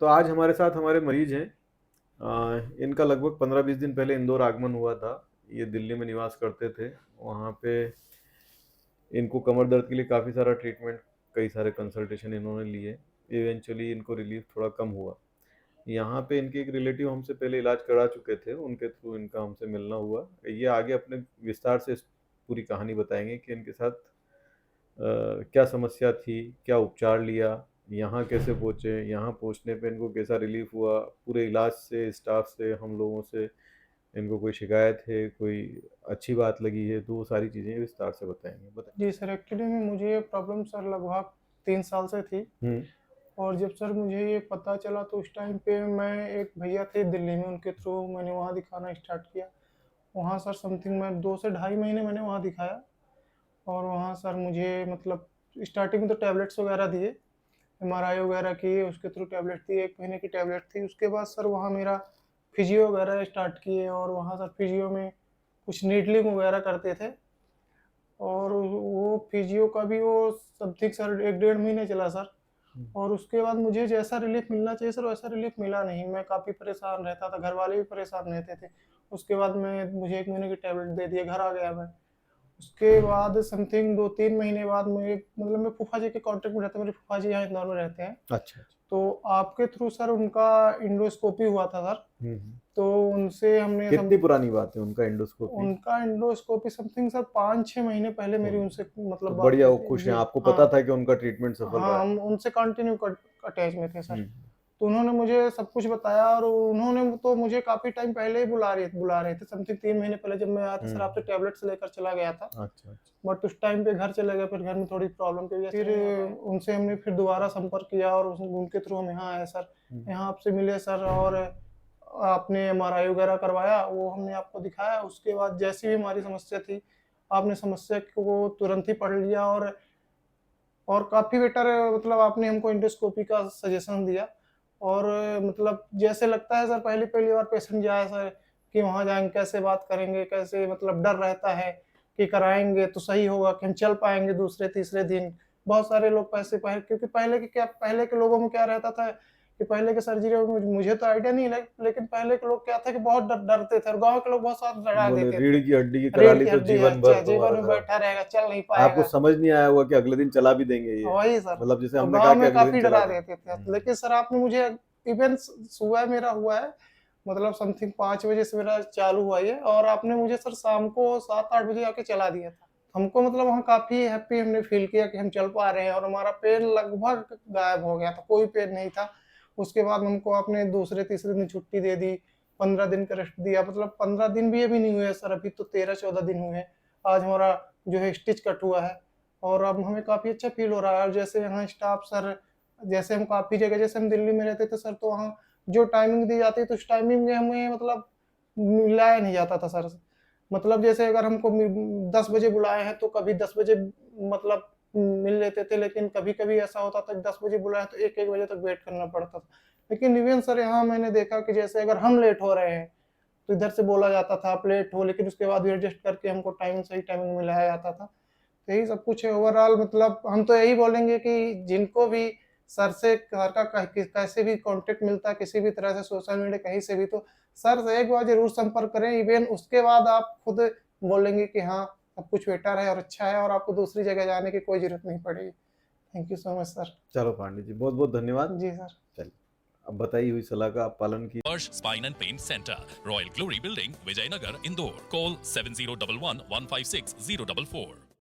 तो आज हमारे साथ हमारे मरीज हैं। इनका लगभग 15-20 दिन पहले इंदौर आगमन हुआ था। ये दिल्ली में निवास करते थे। वहाँ पे इनको कमर दर्द के लिए काफ़ी सारा ट्रीटमेंट, कई सारे कंसल्टेशन इन्होंने लिए। इवेंचुअली इनको रिलीफ थोड़ा कम हुआ। यहाँ पे इनके एक रिलेटिव हमसे पहले इलाज करा चुके थे, उनके थ्रू इनका हमसे मिलना हुआ। ये आगे अपने विस्तार से इस पूरी कहानी बताएंगे कि इनके साथ क्या समस्या थी, क्या उपचार लिया, यहाँ कैसे पहुँचे, यहाँ पहुँचने पे इनको कैसा रिलीफ हुआ, पूरे इलाज से, स्टाफ से, हम लोगों से इनको कोई शिकायत है, कोई अच्छी बात लगी है, तो वो सारी चीज़ें विस्तार से बताएंगे। जी सर, एक्चुअली में मुझे ये प्रॉब्लम सर लगभग 3 साल से थी। हम्म। और जब सर मुझे ये पता चला तो उस टाइम पे मैं एक भैया थे दिल्ली में, उनके थ्रू मैंने वहाँ दिखाना स्टार्ट किया। वहाँ सर समथिंग मैं 2 से ढाई महीने मैंने वहाँ दिखाया। और वहाँ सर मुझे मतलब स्टार्टिंग में तो टैबलेट्स वगैरह दिए, एमआरआई वगैरह किए, उसके थ्रू टैबलेट दी, 1 महीने की टैबलेट थी। उसके बाद सर वहाँ मेरा फिजियो वगैरह स्टार्ट किए और वहाँ सर फिजियो में कुछ नीडलिंग वगैरह करते थे। और वो फिजियो का भी वो समथिंग सर 1 डेढ़ महीने चला सर। और उसके बाद मुझे जैसा रिलीफ़ मिलना चाहिए सर वैसा रिलीफ़ मिला नहीं। मैं काफ़ी परेशान रहता था, घरवाले भी परेशान रहते थे। उसके बाद मुझे 1 महीने की टैबलेट दे दिए, घर आ गया मैं। उसके बाद समथिंग 2-3 महीने बाद मुझे मतलब मैं फूफा जी के कॉन्टैक्ट में रहता हूँ, मेरे फूफा जी यहाँ इंदौर में रहते हैं। अच्छा, अच्छा। तो आपके थ्रू सर उनका एंडोस्कोपी हुआ था सर। हुँ, हुँ। तो उनसे हमने कितनी पुरानी बात है उनका एंडोस्कोपी? उनका एंडोस्कोपी समथिंग सर 5-6 महीने पहले मेरी ओह! उनसे तो मतलब बात बढ़िया, हुई वो थी। खुश हैं, जी, आपको पता हाँ। था कि उनका ट्रीटमेंट सफल रहा हाँ, है। हम उनसे कंटिन्यू अटैच में थे सर। हुँ, तो उन्होंने मुझे सब कुछ बताया और उन्होंने तो मुझे काफ़ी टाइम पहले ही बुला रहे थे। समथिंग 3 महीने पहले जब मैं आया था हुँ। सर, आपसे टैबलेट्स लेकर चला गया था। अच्छा, अच्छा। बट उस टाइम पे घर चले गए, फिर घर में थोड़ी प्रॉब्लम की वजह से फिर उनसे हमने फिर दोबारा संपर्क किया और उनके थ्रू हम यहाँ आए सर। हुँ। यहाँ आपसे मिले सर और आपने एमआरआई वगैरह करवाया, वो हमने आपको दिखाया। उसके बाद जैसी भी हमारी समस्या थी, आपने समस्या को तुरंत ही पढ़ लिया और काफ़ी बेटर मतलब आपने हमको एंडोस्कोपी का सजेशन दिया। और मतलब जैसे लगता है सर पहली-पहली बार पेशेंट जाए सर कि वहाँ जाएँगे कैसे बात करेंगे, कैसे मतलब डर रहता है कि कराएँगे तो सही होगा, कि हम चल पाएँगे दूसरे-तीसरे दिन। बहुत सारे लोग क्योंकि पहले के लोगों में क्या रहता था कि पहले के सर्जरियों में मुझे तो आइडिया नहीं है, लेकिन पहले के लोग क्या था कि बहुत डरते थे और गाँव के लोग बहुत साथ डरा बोले देते थे। रीढ़ की हड्डी की करा रीढ़ ली की तो हड्डी है, जीवन भर अच्छा जीवन तुम्हारा में खराब। बैठा रहेगा, चल नहीं आपको पाएगा। समझ नहीं आया होगा कि अगले दिन चला भी देंगे ये। वही सर, मतलब जैसे और हमने कहा गाँव कि में अगले दिन काफ़ी चला डरा देंगे। देते थे। लेकिन सर आपने मुझे इवेंट सुबह मेरा हुआ है, मतलब समथिंग 5 बजे से मेरा चालू हुआ ये और आपने मुझे सर शाम को 7-8 बजे आके चला दिया था। हमको मतलब वहाँ काफ़ी हैप्पी हमने फ़ील किया कि हम चल पा रहे हैं और हमारा पेन लगभग गायब हो गया था, कोई पेन नहीं था। उसके बाद हमको आपने दूसरे-तीसरे दिन छुट्टी दे दी, 15 दिन का रेस्ट दिया, मतलब 15 दिन भी अभी नहीं हुए हैं सर, अभी तो 13-14 दिन हुए हैं। आज हमारा जो है स्टिच कट हुआ है। और अब हमें काफ़ी अच्छा फ़ील हो रहा है और जैसे यहाँ स्टाफ सर जैसे हम काफ़ी जगह जैसे हम दिल्ली में रहते थे सर, तो वहाँ जो टाइमिंग दी जाती है तो उस टाइमिंग में हमें मतलब मिलाया नहीं जाता था सर। मतलब जैसे अगर हमको 10 बजे बुलाए हैं तो कभी 10 बजे मतलब मिल लेते थे, लेकिन कभी-कभी ऐसा होता था कि 10 बजे बुलाए तो 1-1 बजे तक वेट करना पड़ता था। लेकिन इवेन सर यहाँ मैंने देखा कि जैसे अगर हम लेट हो रहे हैं, तो इधर से बोला जाता था आप लेट हो, लेकिन उसके बाद भी एडजस्ट करके हमको सही टाइमिंग में मिलाया जाता था। यही सब कुछ है ओवरऑल, मतलब हम तो यही बोलेंगे कि जिनको भी सर से सर का कैसे भी कॉन्टैक्ट मिलता है किसी भी तरह से सोशल मीडिया कहीं से भी, तो सर से एक बार ज़रूर संपर्क करें। इवेन उसके बाद आप खुद बोलेंगे कि हाँ, सब कुछ बेटर है और अच्छा है और आपको दूसरी जगह जाने की कोई ज़रूरत नहीं पड़ेगी। Thank you so much sir. चलो पांडे जी, बहुत बहुत धन्यवाद। जी सर। चलिए, अब बताई हुई सलाह का आप पालन कीजिए। Harsh Spine and Pain Center, Royal Glory Building, Vijayanagar, Indore. Call 7011 156 044.